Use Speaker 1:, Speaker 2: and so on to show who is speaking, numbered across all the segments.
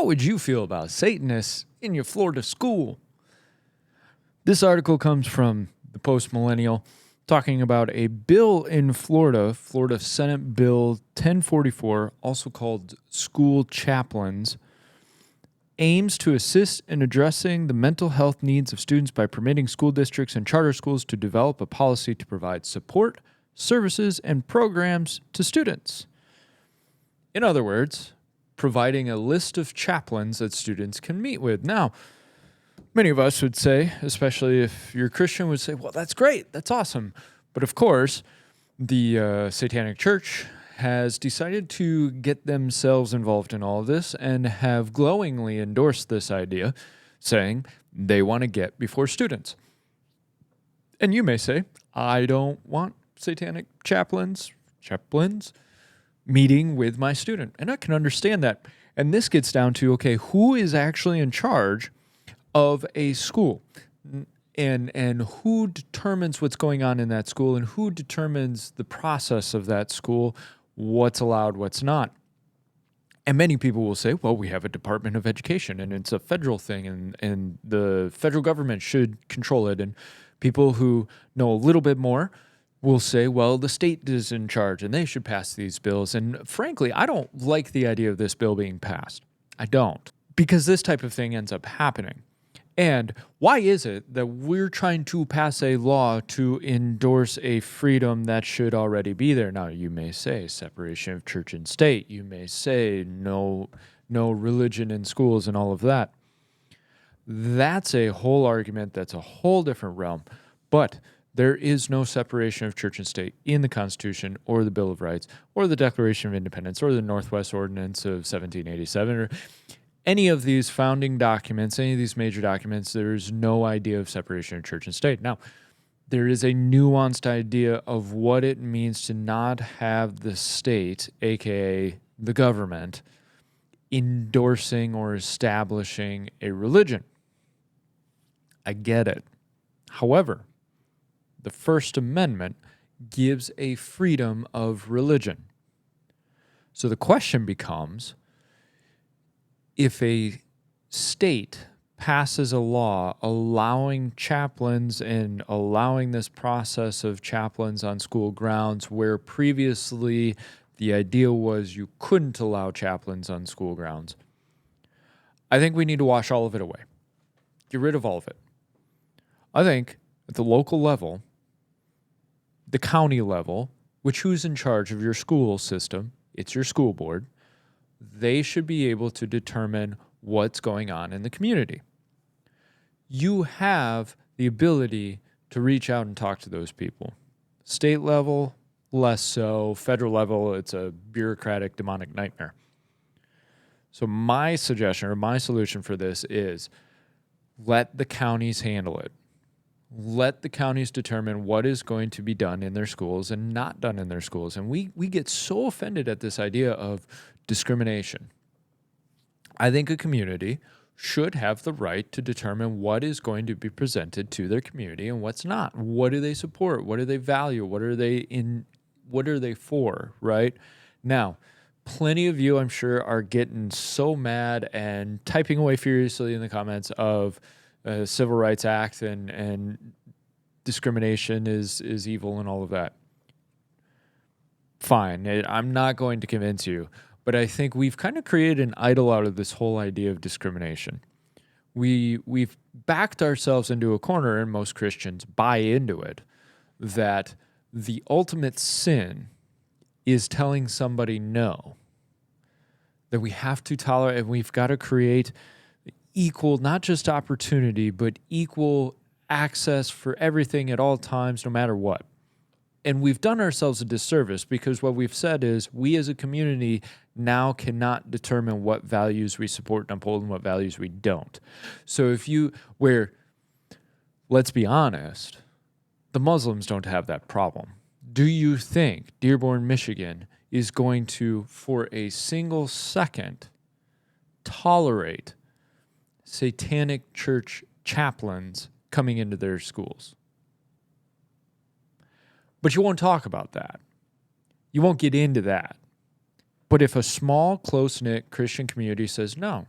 Speaker 1: How would you feel about Satanists in your Florida school? This article comes from the Post Millennial, talking about a bill in Florida, Florida Senate Bill 1044, also called School Chaplains, aims to assist in addressing the mental health needs of students by permitting school districts and charter schools to develop a policy to provide support, services, and programs to students. In other words, providing a list of chaplains that students can meet with. Now, many of us would say, especially if you're Christian, would say, well, that's great, that's awesome. But of course, the Satanic Church has decided to get themselves involved in all of this and have glowingly endorsed this idea, saying they want to get before students. And you may say, I don't want Satanic chaplains meeting with my student. And I can understand that. And this gets down to, okay, who is actually in charge of a school? And who determines what's going on in that school, and who determines the process of that school, what's allowed, what's not? And many people will say, well, we have a Department of Education, and it's a federal thing, and the federal government should control it. And people who know a little bit more will say, well, the state is in charge, and they should pass these bills. And frankly, I don't like the idea of this bill being passed. I don't. Because this type of thing ends up happening. And why is it that we're trying to pass a law to endorse a freedom that should already be there? Now, you may say separation of church and state. You may say no religion in schools and all of that. That's a whole argument. That's a whole different realm. But there is no separation of church and state in the Constitution or the Bill of Rights or the Declaration of Independence or the Northwest Ordinance of 1787 or any of these founding documents, any of these major documents. There's no idea of separation of church and state. Now, there is a nuanced idea of what it means to not have the state, aka the government, endorsing or establishing a religion. I get it. However, the First Amendment gives a freedom of religion. So the question becomes, if a state passes a law allowing chaplains and allowing this process of chaplains on school grounds where previously the idea was you couldn't allow chaplains on school grounds, I think we need to wash all of it away. Get rid of all of it. I think at the local level, the county level, which who's in charge of your school system, it's your school board, they should be able to determine what's going on in the community. You have the ability to reach out and talk to those people. State level, less so. Federal level, it's a bureaucratic, demonic nightmare. So my suggestion or my solution for this is let the counties handle it. Let the counties determine what is going to be done in their schools and not done in their schools. And we get so offended at this idea of discrimination. I think a community should have the right to determine what is going to be presented to their community and what's not. What do they support? What do they value? What are they for, right? Now, plenty of you, I'm sure, are getting so mad and typing away furiously in the comments of Civil Rights Act and discrimination is evil and all of that. Fine, I'm not going to convince you, but I think we've kind of created an idol out of this whole idea of discrimination. We've backed ourselves into a corner, and most Christians buy into it, that the ultimate sin is telling somebody no, that we have to tolerate, and we've got to create equal, not just opportunity, but equal access for everything at all times, no matter what. And we've done ourselves a disservice because what we've said is we as a community now cannot determine what values we support and uphold and what values we don't. So let's be honest, the Muslims don't have that problem. Do you think Dearborn, Michigan is going to, for a single second, tolerate Satanic church chaplains coming into their schools? But you won't talk about that. You won't get into that. But if a small, close-knit Christian community says, no,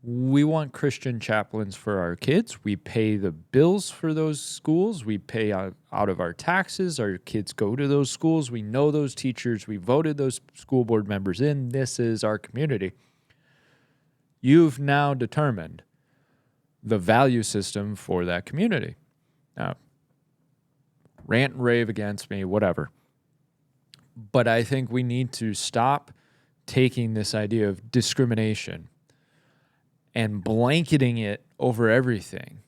Speaker 1: We want Christian chaplains for our kids. We pay the bills for those schools. We pay out of our taxes. Our kids go to those schools. We know those teachers. We voted those school board members in. This is our community. You've now determined the value system for that community. Now, rant and rave against me, whatever. But I think we need to stop taking this idea of discrimination and blanketing it over everything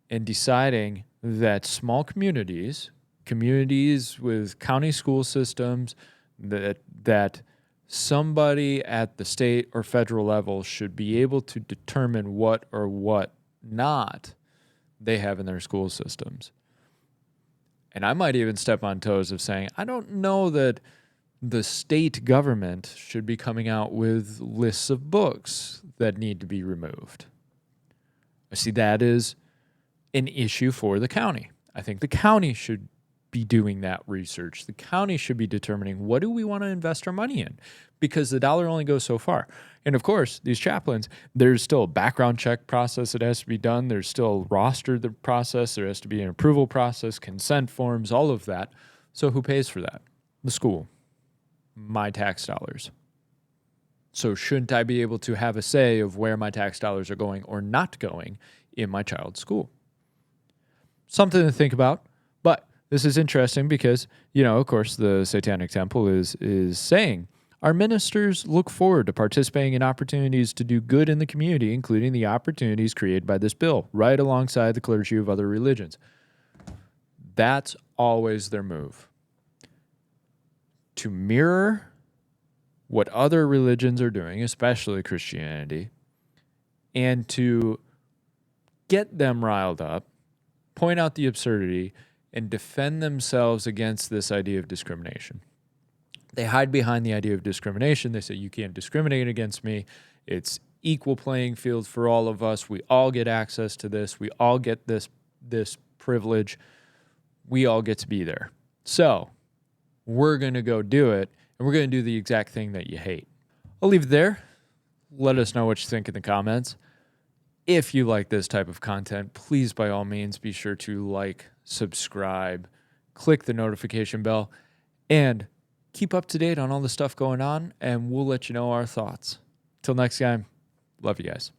Speaker 1: and deciding that small communities with county school systems, that somebody at the state or federal level should be able to determine what or what not they have in their school systems. And I might even step on toes of saying, I don't know that the state government should be coming out with lists of books that need to be removed. I see that as an issue for the county. I think the county should be doing that research. The county should be determining, what do we want to invest our money in? Because the dollar only goes so far. And of course, these chaplains, there's still a background check process that has to be done. There's still a roster process. There has to be an approval process, consent forms, all of that. So who pays for that? The school. My tax dollars. So shouldn't I be able to have a say of where my tax dollars are going or not going in my child's school? Something to think about. But this is interesting because, of course, the Satanic Temple is saying our ministers look forward to participating in opportunities to do good in the community, including the opportunities created by this bill, right alongside the clergy of other religions. That's always their move. To mirror what other religions are doing, especially Christianity, and to get them riled up, point out the absurdity, and defend themselves against this idea of discrimination. They hide behind the idea of discrimination. They say, you can't discriminate against me. It's equal playing field for all of us. We all get access to this. We all get this privilege. We all get to be there. So we're going to go do it, and we're going to do the exact thing that you hate. I'll leave it there. Let us know what you think in the comments. If you like this type of content, please, by all means, be sure to like, subscribe, click the notification bell, and keep up to date on all the stuff going on, and we'll let you know our thoughts. Till next time, love you guys.